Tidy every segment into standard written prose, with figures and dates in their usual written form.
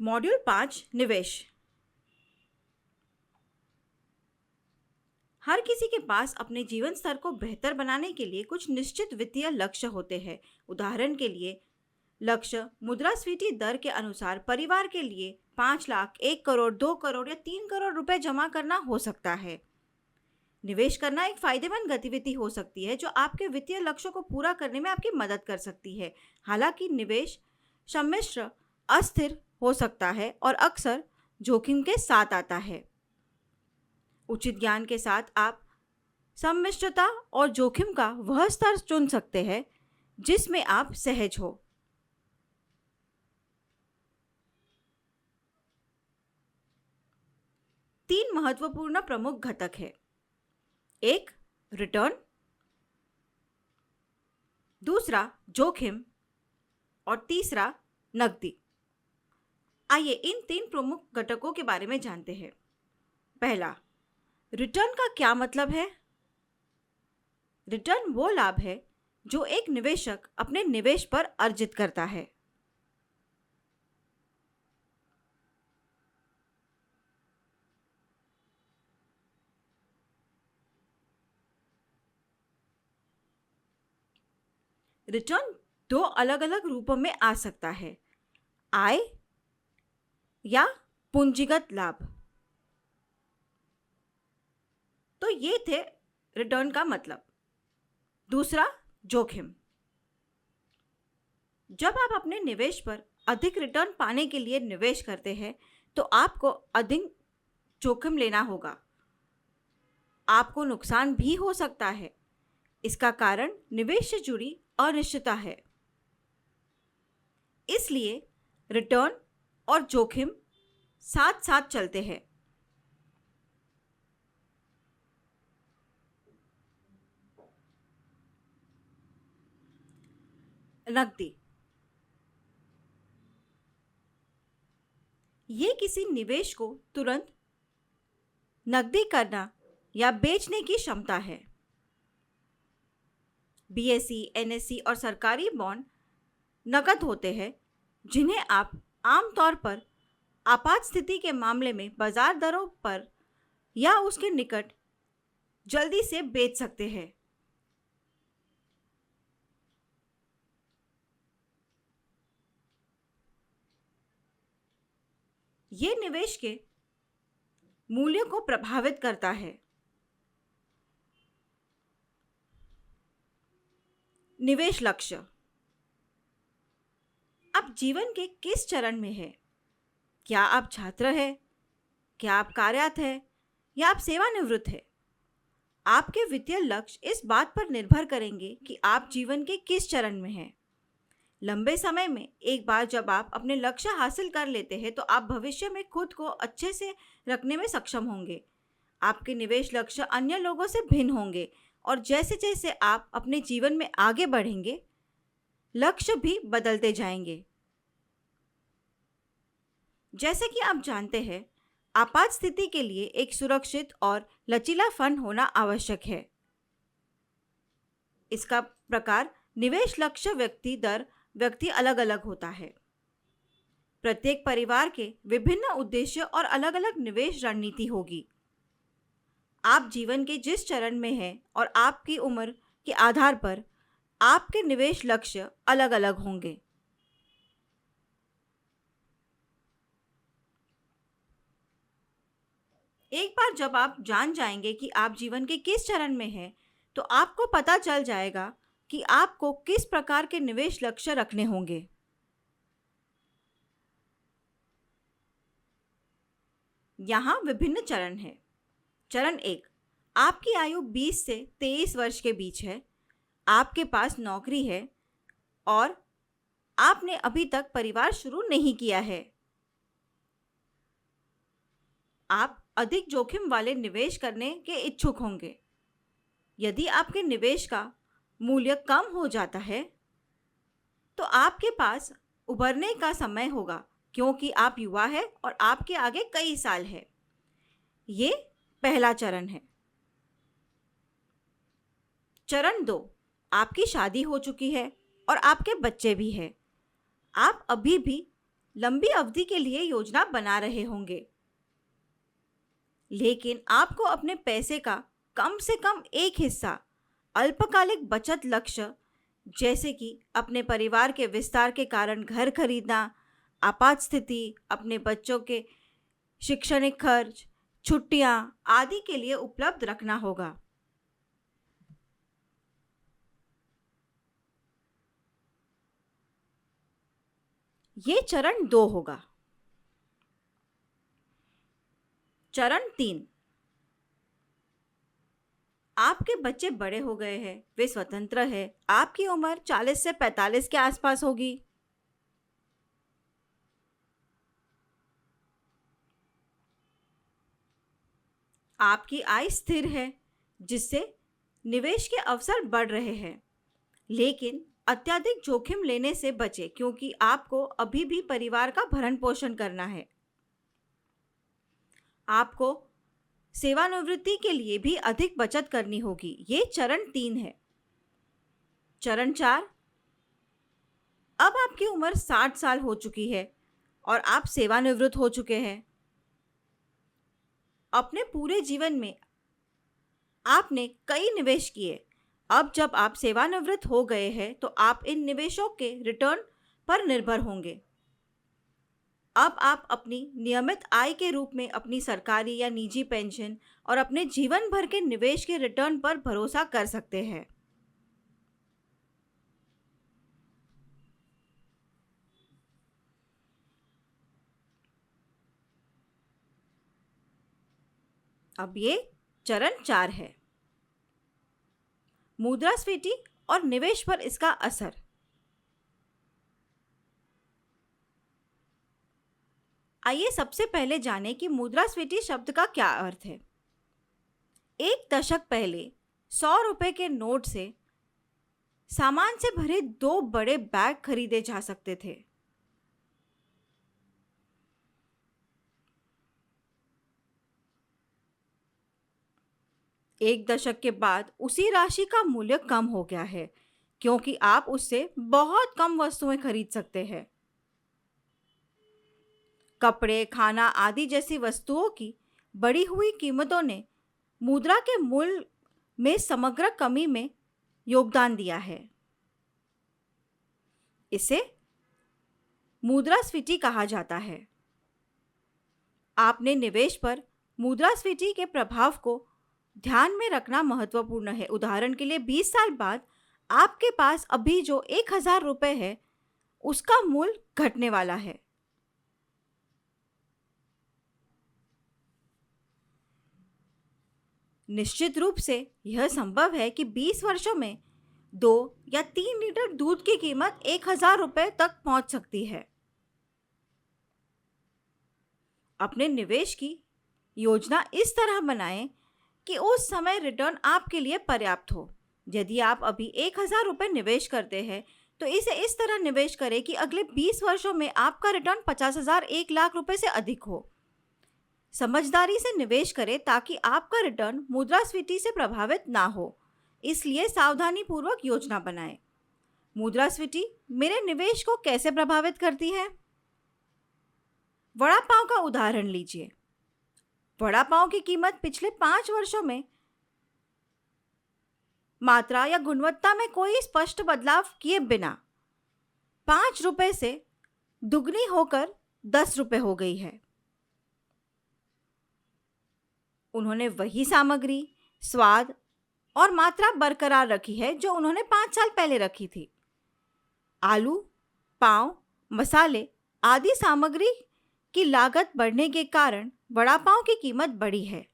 Module 5 निवेश। हर किसी के पास अपने जीवन स्तर को बेहतर बनाने के लिए कुछ निश्चित वित्तीय लक्ष्य होते हैं। उदाहरण के लिए, लक्ष्य मुद्रास्फीति दर के अनुसार परिवार के लिए 5 लाख, 1 करोड़, 2 करोड़ या 3 करोड़ रुपए जमा करना हो सकता है। निवेश करना एक फायदेमंद गतिविधि हो सकती है जो आपके वित्तीय लक्ष्यों को पूरा करने में आपकी मदद कर सकती है। हालांकि निवेश सम्मिश्र, अस्थिर हो सकता है और अक्सर जोखिम के साथ आता है। उचित ज्ञान के साथ आप सम्मिश्रता और जोखिम का वह स्तर चुन सकते हैं जिसमें आप सहज हो। तीन महत्वपूर्ण प्रमुख घटक है। एक, रिटर्न, दूसरा जोखिम और तीसरा नकदी। आइए इन तीन प्रमुख घटकों के बारे में जानते हैं। पहला, रिटर्न का क्या मतलब है? रिटर्न वो लाभ है जो एक निवेशक अपने निवेश पर अर्जित करता है। रिटर्न दो अलग अलग रूपों में आ सकता है, आय या पूंजीगत लाभ। तो ये थे रिटर्न का मतलब। दूसरा, जोखिम। जब आप अपने निवेश पर अधिक रिटर्न पाने के लिए निवेश करते हैं तो आपको अधिक जोखिम लेना होगा। आपको नुकसान भी हो सकता है। इसका कारण निवेश से जुड़ी अनिश्चितता है। इसलिए रिटर्न और जोखिम साथ साथ चलते हैं। नकदी। ये किसी निवेश को तुरंत नकदी करना या बेचने की क्षमता है। बीएसई, एनएसई और सरकारी बॉन्ड नकद होते हैं जिन्हें आप आमतौर पर आपात स्थिति के मामले में बाजार दरों पर या उसके निकट जल्दी से बेच सकते हैं। ये निवेश के मूल्य को प्रभावित करता है। निवेश लक्ष्य। आप जीवन के किस चरण में हैं? क्या आप छात्र हैं? क्या आप कार्यरत हैं? या आप सेवानिवृत्त हैं? आपके वित्तीय लक्ष्य इस बात पर निर्भर करेंगे कि आप जीवन के किस चरण में हैं। लंबे समय में एक बार जब आप अपने लक्ष्य हासिल कर लेते हैं तो आप भविष्य में खुद को अच्छे से रखने में सक्षम होंगे। आपके निवेश लक्ष्य अन्य लोगों से भिन्न होंगे और जैसे जैसे आप अपने जीवन में आगे बढ़ेंगे, लक्ष्य भी बदलते जाएंगे। जैसे कि आप जानते हैं, आपात स्थिति के लिए एक सुरक्षित और लचीला फंड होना आवश्यक है। इसका प्रकार निवेश लक्ष्य व्यक्ति अलग अलग होता है। प्रत्येक परिवार के विभिन्न उद्देश्य और अलग अलग निवेश रणनीति होगी। आप जीवन के जिस चरण में हैं और आपकी उम्र के आधार पर आपके निवेश लक्ष्य अलग अलग होंगे। एक बार जब आप जान जाएंगे कि आप जीवन के किस चरण में हैं, तो आपको पता चल जाएगा कि आपको किस प्रकार के निवेश लक्ष्य रखने होंगे। यहाँ विभिन्न चरण हैं। चरण 1, आपकी आयु 20 से 23 वर्ष के बीच है। आपके पास नौकरी है और आपने अभी तक परिवार शुरू नहीं किया है। आप अधिक जोखिम वाले निवेश करने के इच्छुक होंगे। यदि आपके निवेश का मूल्य कम हो जाता है तो आपके पास उभरने का समय होगा, क्योंकि आप युवा हैं और आपके आगे कई साल है। ये पहला चरण है। चरण 2, आपकी शादी हो चुकी है और आपके बच्चे भी हैं। आप अभी भी लंबी अवधि के लिए योजना बना रहे होंगे, लेकिन आपको अपने पैसे का कम से कम एक हिस्सा अल्पकालिक बचत लक्ष्य, जैसे कि अपने परिवार के विस्तार के कारण घर खरीदना, आपात स्थिति, अपने बच्चों के शैक्षणिक खर्च, छुट्टियां आदि के लिए उपलब्ध रखना होगा। ये चरण 2 होगा। चरण 3, आपके बच्चे बड़े हो गए हैं, वे स्वतंत्र हैं, आपकी उम्र 40 से 45 के आसपास होगी। आपकी आय स्थिर है, जिससे निवेश के अवसर बढ़ रहे हैं, लेकिन अत्यधिक जोखिम लेने से बचें क्योंकि आपको अभी भी परिवार का भरण पोषण करना है। आपको सेवानिवृत्ति के लिए भी अधिक बचत करनी होगी। ये चरण 3 है। चरण 4, अब आपकी उम्र 60 साल हो चुकी है और आप सेवानिवृत्त हो चुके हैं। अपने पूरे जीवन में आपने कई निवेश किए। अब जब आप सेवानिवृत्त हो गए हैं तो आप इन निवेशों के रिटर्न पर निर्भर होंगे। अब आप अपनी नियमित आय के रूप में अपनी सरकारी या निजी पेंशन और अपने जीवन भर के निवेश के रिटर्न पर भरोसा कर सकते हैं। अब ये चरण 4 है, मुद्रास्फीति और निवेश पर इसका असर। आइए सबसे पहले जानें कि मुद्रास्फीति शब्द का क्या अर्थ है। एक दशक पहले 100 रुपए के नोट से सामान से भरे 2 बड़े बैग खरीदे जा सकते थे। एक दशक के बाद उसी राशि का मूल्य कम हो गया है, क्योंकि आप उससे बहुत कम वस्तुएं खरीद सकते हैं। कपड़े, खाना आदि जैसी वस्तुओं की बढ़ी हुई कीमतों ने मुद्रा के मूल्य में समग्र कमी में योगदान दिया है। इसे मुद्रास्फीति कहा जाता है। आपने निवेश पर मुद्रास्फीति के प्रभाव को ध्यान में रखना महत्वपूर्ण है। उदाहरण के लिए 20 साल बाद आपके पास अभी जो 1000 रुपए है, उसका मूल्य घटने वाला है। निश्चित रूप से यह संभव है कि 20 वर्षों में 2 या 3 लीटर दूध की कीमत 1000 रुपए तक पहुंच सकती है। अपने निवेश की योजना इस तरह बनाएं कि उस समय रिटर्न आपके लिए पर्याप्त हो। यदि आप अभी 1000 रुपए निवेश करते हैं तो इसे इस तरह निवेश करें कि अगले 20 वर्षों में आपका रिटर्न 50,000 1 लाख रुपए से अधिक हो। समझदारी से निवेश करें ताकि आपका रिटर्न मुद्रास्फीति से प्रभावित ना हो, इसलिए सावधानी पूर्वक योजना बनाएं। मुद्रास्फीति मेरे निवेश को कैसे प्रभावित करती है? वड़ा पाव का उदाहरण लीजिए। वड़ा पाव की कीमत पिछले 5 वर्षों में मात्रा या गुणवत्ता में कोई स्पष्ट बदलाव किए बिना 5 रुपए से दुगनी होकर 10 रुपए हो गई है। उन्होंने वही सामग्री, स्वाद और मात्रा बरकरार रखी है जो उन्होंने 5 साल पहले रखी थी। आलू, पाव, मसाले आदि सामग्री की लागत बढ़ने के कारण वड़ा पाव की कीमत बढ़ी है।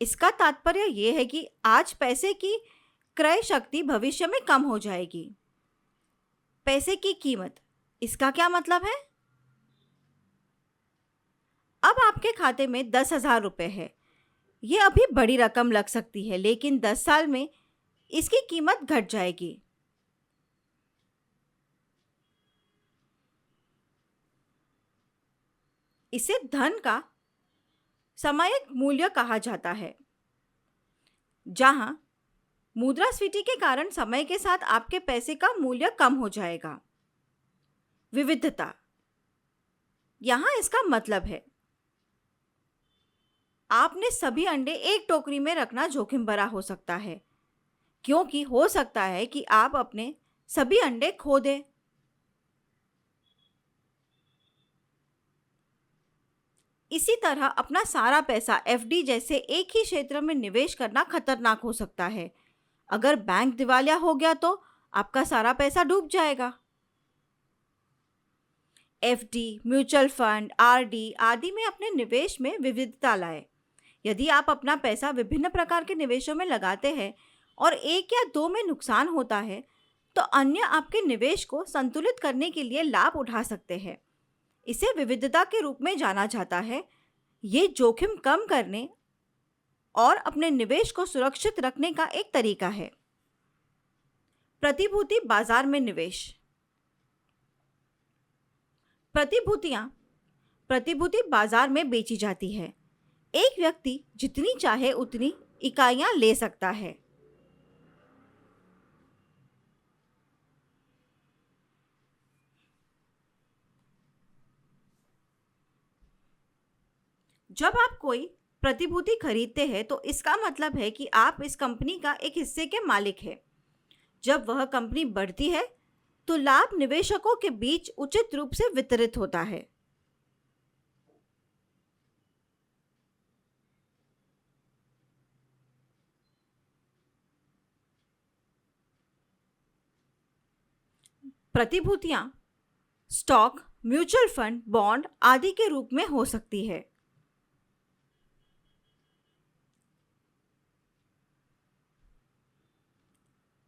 इसका तात्पर्य यह है कि आज पैसे की क्रय शक्ति भविष्य में कम हो जाएगी। पैसे की कीमत, इसका क्या मतलब है? अब आपके खाते में 10,000 रुपए है। ये अभी बड़ी रकम लग सकती है, लेकिन 10 साल में इसकी कीमत घट जाएगी। इसे धन का सामयिक मूल्य कहा जाता है, जहां मुद्रास्फीति के कारण समय के साथ आपके पैसे का मूल्य कम हो जाएगा। विविधता। यहाँ इसका मतलब है आपने सभी अंडे एक टोकरी में रखना जोखिम भरा हो सकता है, क्योंकि हो सकता है कि आप अपने सभी अंडे खो दें। इसी तरह अपना सारा पैसा एफडी जैसे एक ही क्षेत्र में निवेश करना खतरनाक हो सकता है। अगर बैंक दिवालिया हो गया तो आपका सारा पैसा डूब जाएगा। एफडी, म्यूचुअल फंड, आरडी आदि में अपने निवेश में विविधता लाएं। यदि आप अपना पैसा विभिन्न प्रकार के निवेशों में लगाते हैं और एक या दो में नुकसान होता है, तो अन्य आपके निवेश को संतुलित करने के लिए लाभ उठा सकते हैं। इसे विविधता के रूप में जाना जाता है। ये जोखिम कम करने और अपने निवेश को सुरक्षित रखने का एक तरीका है। प्रतिभूति बाजार में निवेश। प्रतिभूति बाजार में बेची जाती है। एक व्यक्ति जितनी चाहे उतनी इकाइयां ले सकता है। जब आप कोई प्रतिभूति खरीदते हैं तो इसका मतलब है कि आप इस कंपनी का एक हिस्से के मालिक हैं। जब वह कंपनी बढ़ती है तो लाभ निवेशकों के बीच उचित रूप से वितरित होता है। प्रतिभूतियां स्टॉक, म्यूचुअल फंड, बॉन्ड आदि के रूप में हो सकती है।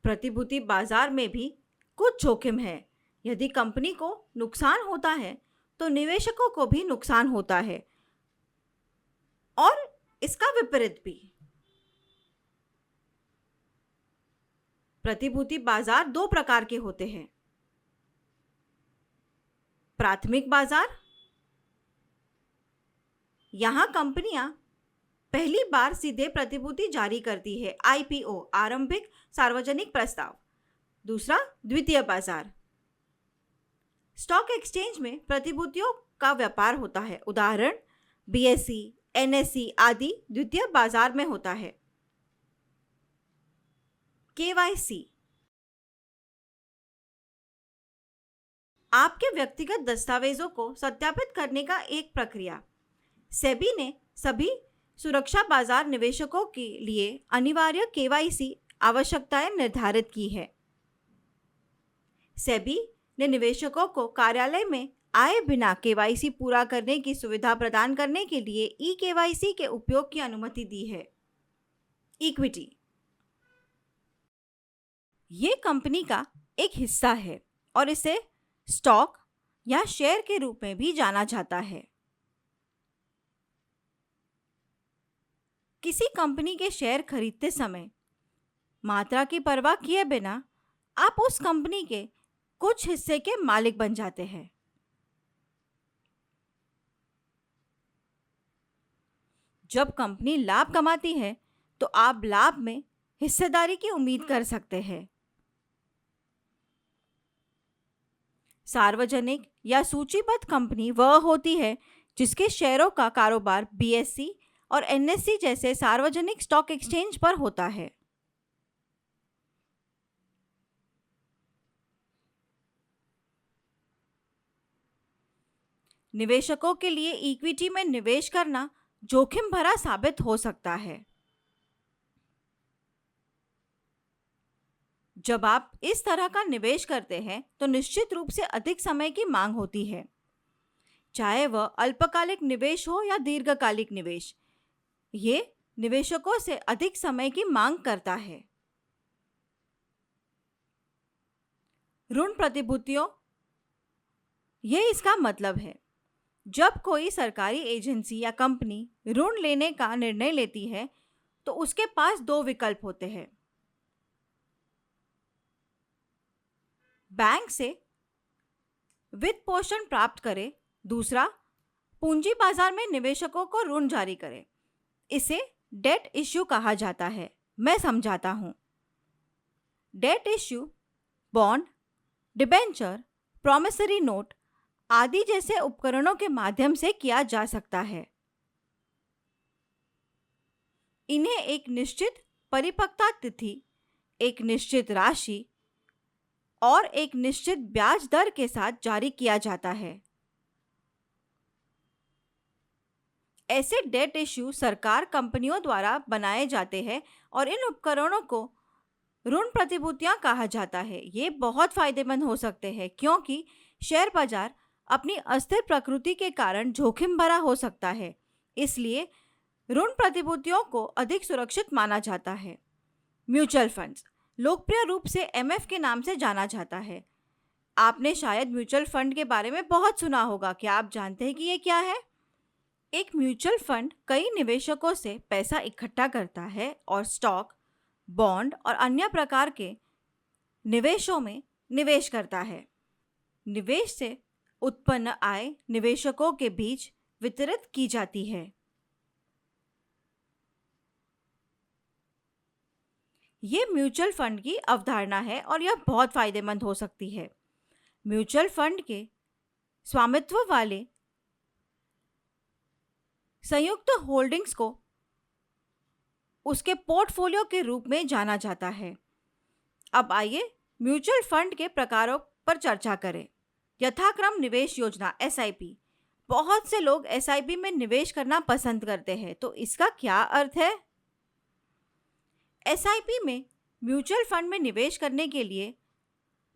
प्रतिभूति बाजार में भी कुछ जोखिम है। यदि कंपनी को नुकसान होता है तो निवेशकों को भी नुकसान होता है और इसका विपरीत भी। प्रतिभूति बाजार दो प्रकार के होते हैं। प्राथमिक बाजार, यहां कंपनियां पहली बार सीधे प्रतिभूति जारी करती है, आईपीओ, आरंभिक सार्वजनिक प्रस्ताव। दूसरा द्वितीय बाजार, स्टॉक एक्सचेंज में प्रतिभूतियों का व्यापार होता है। उदाहरण बीएसई, एनएसई आदि द्वितीय बाजार में होता है। केवाईसी, आपके व्यक्तिगत दस्तावेजों को सत्यापित करने का एक प्रक्रिया। सेबी ने सभी सुरक्षा बाजार निवेशकों के लिए अनिवार्य केवाईसी आवश्यकताएं निर्धारित की है। सेबी ने निवेशकों को कार्यालय में आए बिना केवाईसी पूरा करने की सुविधा प्रदान करने के लिए ई केवाईसी के उपयोग की अनुमति दी है। इक्विटी, ये कंपनी का एक हिस्सा है और इसे स्टॉक या शेयर के रूप में भी जाना जाता है। किसी कंपनी के शेयर खरीदते समय मात्रा की परवाह किए बिना आप उस कंपनी के कुछ हिस्से के मालिक बन जाते हैं। जब कंपनी लाभ कमाती है तो आप लाभ में हिस्सेदारी की उम्मीद कर सकते हैं। सार्वजनिक या सूचीबद्ध कंपनी वह होती है जिसके शेयरों का कारोबार बीएसई और एनएसई जैसे सार्वजनिक स्टॉक एक्सचेंज पर होता है। निवेशकों के लिए इक्विटी में निवेश करना जोखिम भरा साबित हो सकता है। जब आप इस तरह का निवेश करते हैं तो निश्चित रूप से अधिक समय की मांग होती है, चाहे वह अल्पकालिक निवेश हो या दीर्घकालिक निवेश। ये निवेशकों से अधिक समय की मांग करता है। ऋण प्रतिभूतियों, ये इसका मतलब है जब कोई सरकारी एजेंसी या कंपनी ऋण लेने का निर्णय लेती है तो उसके पास दो विकल्प होते हैं। बैंक से वित्त पोषण प्राप्त करे, दूसरा पूंजी बाजार में निवेशकों को ऋण जारी करे। इसे डेट इश्यू कहा जाता है। मैं समझाता हूं। Debt issue bond, debenture, promissory note आदि जैसे उपकरणों के माध्यम से किया जा सकता है। इन्हें एक निश्चित परिपक्वता तिथि, एक निश्चित राशि और एक निश्चित ब्याज दर के साथ जारी किया जाता है। ऐसे डेट इश्यू सरकार कंपनियों द्वारा बनाए जाते हैं और इन उपकरणों को ऋण प्रतिभूतियां कहा जाता है। ये बहुत फायदेमंद हो सकते हैं क्योंकि शेयर बाजार अपनी अस्थिर प्रकृति के कारण जोखिम भरा हो सकता है, इसलिए ऋण प्रतिभूतियों को अधिक सुरक्षित माना जाता है। म्यूचुअल फंड्स लोकप्रिय रूप से एमएफ के नाम से जाना जाता है। आपने शायद म्यूचुअल फंड के बारे में बहुत सुना होगा। क्या आप जानते हैं कि ये क्या है? एक म्यूचुअल फंड कई निवेशकों से पैसा इकट्ठा करता है और स्टॉक, बॉन्ड और अन्य प्रकार के निवेशों में निवेश करता है। निवेश से उत्पन्न आय निवेशकों के बीच वितरित की जाती है। ये म्यूचुअल फंड की अवधारणा है और यह बहुत फायदेमंद हो सकती है। म्यूचुअल फंड के स्वामित्व वाले संयुक्त होल्डिंग्स को उसके पोर्टफोलियो के रूप में जाना जाता है। अब आइए म्यूचुअल फंड के प्रकारों पर चर्चा करें। यथाक्रम निवेश योजना एसआईपी। बहुत से लोग एसआईपी में निवेश करना पसंद करते हैं, तो इसका क्या अर्थ है? एसआईपी में म्यूचुअल फंड में निवेश करने के लिए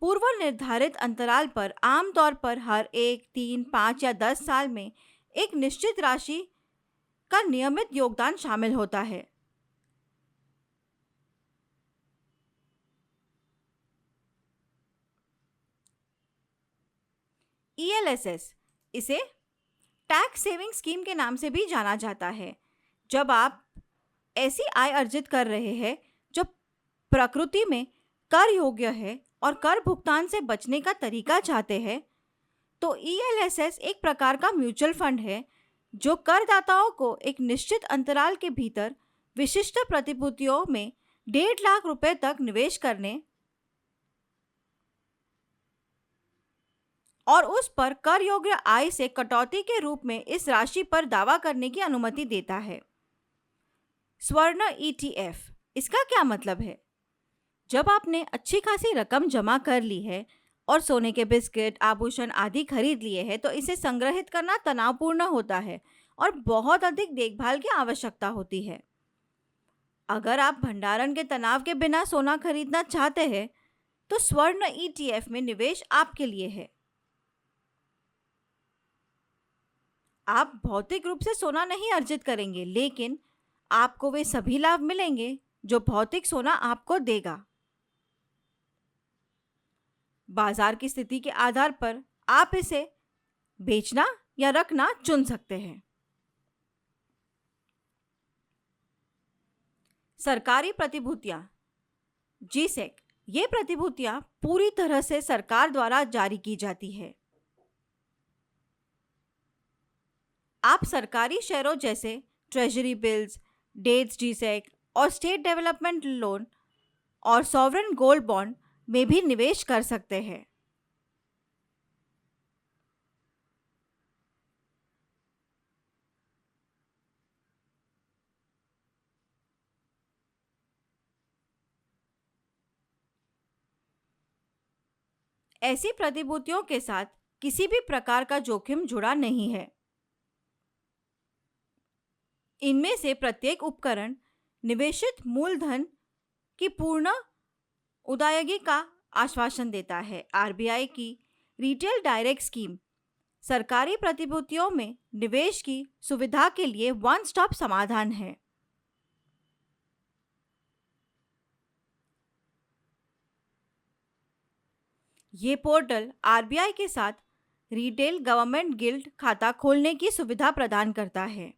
पूर्व निर्धारित अंतराल पर आमतौर पर हर 1, 3, 5 या 10 साल में एक निश्चित राशि का नियमित योगदान शामिल होता है। ईएलएसएस इसे टैक्स सेविंग स्कीम के नाम से भी जाना जाता है। जब आप ऐसी आय अर्जित कर रहे हैं जो प्रकृति में कर योग्य है और कर भुगतान से बचने का तरीका चाहते हैं, तो ईएलएसएस एक प्रकार का म्यूचुअल फंड है जो करदाताओं को एक निश्चित अंतराल के भीतर विशिष्ट प्रतिभूतियों में 1.5 लाख रुपए तक निवेश करने और उस पर कर योग्य आय से कटौती के रूप में इस राशि पर दावा करने की अनुमति देता है। स्वर्ण ईटीएफ, इसका क्या मतलब है? जब आपने अच्छी खासी रकम जमा कर ली है और सोने के बिस्किट, आभूषण आदि खरीद लिए हैं, तो इसे संग्रहित करना तनावपूर्ण होता है और बहुत अधिक देखभाल की आवश्यकता होती है। अगर आप भंडारण के तनाव के बिना सोना खरीदना चाहते हैं, तो स्वर्ण ईटीएफ में निवेश आपके लिए है। आप भौतिक रूप से सोना नहीं अर्जित करेंगे, लेकिन आपको वे सभी लाभ मिलेंगे जो भौतिक सोना आपको देगा। बाजार की स्थिति के आधार पर आप इसे बेचना या रखना चुन सकते हैं। सरकारी प्रतिभूतियां जीसेक, ये प्रतिभूतियां पूरी तरह से सरकार द्वारा जारी की जाती है। आप सरकारी शेयरों जैसे ट्रेजरी बिल्स, डेट्स जीसेक और स्टेट डेवलपमेंट लोन और सॉवरेन गोल्ड बॉन्ड में भी निवेश कर सकते हैं। ऐसी प्रतिभूतियों के साथ किसी भी प्रकार का जोखिम जुड़ा नहीं है। इनमें से प्रत्येक उपकरण निवेशित मूलधन की पूर्ण उदायगी का आश्वासन देता है। आरबीआई की रिटेल डायरेक्ट स्कीम सरकारी प्रतिभूतियों में निवेश की सुविधा के लिए वन स्टॉप समाधान है। ये पोर्टल आरबीआई के साथ रिटेल गवर्नमेंट गिल्ड खाता खोलने की सुविधा प्रदान करता है।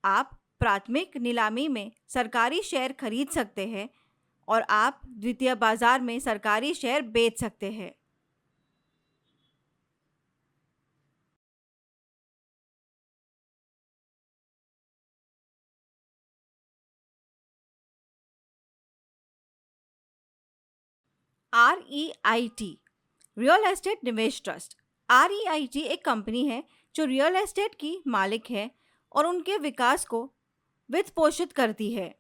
आप प्राथमिक नीलामी में सरकारी शेयर खरीद सकते हैं और आप द्वितीय बाजार में सरकारी शेयर बेच सकते हैं। REIT रियल एस्टेट निवेश ट्रस्ट। REIT एक कंपनी है जो रियल एस्टेट की मालिक है और उनके विकास को वित्त पोषित करती है।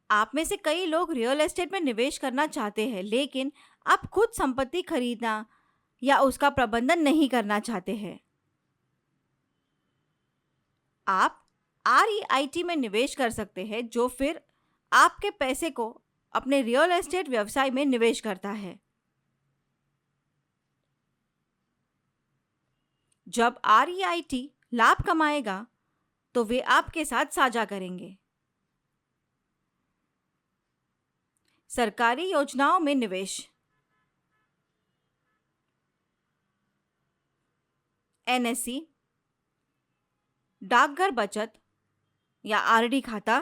आप में से कई लोग रियल एस्टेट में निवेश करना चाहते हैं, लेकिन आप खुद संपत्ति खरीदना या उसका प्रबंधन नहीं करना चाहते हैं। आप REIT में निवेश कर सकते हैं, जो फिर आपके पैसे को अपने रियल एस्टेट व्यवसाय में निवेश करता है। जब REIT लाभ कमाएगा तो वे आपके साथ साझा करेंगे। सरकारी योजनाओं में निवेश। NSE, डाकघर बचत या RD खाता,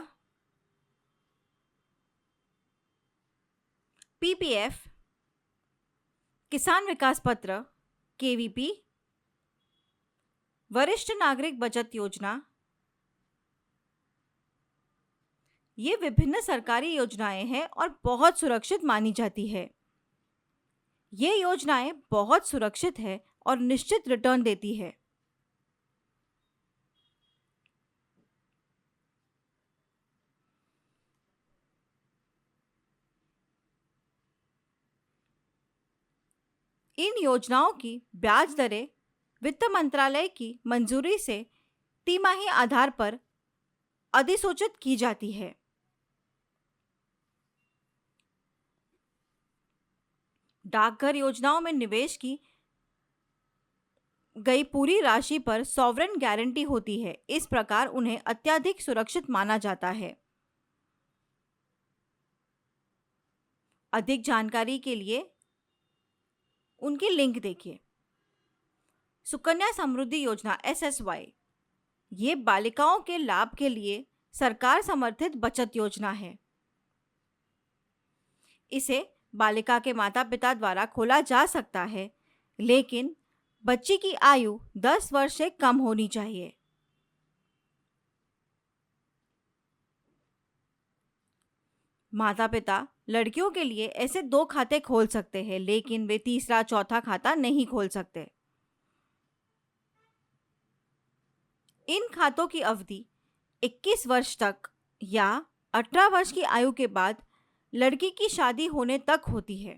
PPF, किसान विकास पत्र KVP, वरिष्ठ नागरिक बचत योजना। ये विभिन्न सरकारी योजनाएं हैं और बहुत सुरक्षित मानी जाती है। ये योजनाएं बहुत सुरक्षित है और निश्चित रिटर्न देती है। इन योजनाओं की ब्याज दरें वित्त मंत्रालय की मंजूरी से तिमाही आधार पर अधिसूचित की जाती है। डाकघर योजनाओं में निवेश की गई पूरी राशि पर सॉवरेन गारंटी होती है। इस प्रकार उन्हें अत्यधिक सुरक्षित माना जाता है। अधिक जानकारी के लिए उनकी लिंक देखिए। सुकन्या समृद्धि योजना SSY ये बालिकाओं के लाभ के लिए सरकार समर्थित बचत योजना है। इसे बालिका के माता पिता द्वारा खोला जा सकता है, लेकिन बच्ची की आयु 10 वर्ष से कम होनी चाहिए। माता पिता लड़कियों के लिए ऐसे 2 खाते खोल सकते हैं, लेकिन वे तीसरा चौथा खाता नहीं खोल सकते। इन खातों की अवधि 21 वर्ष तक या 18 वर्ष की आयु के बाद लड़की की शादी होने तक होती है।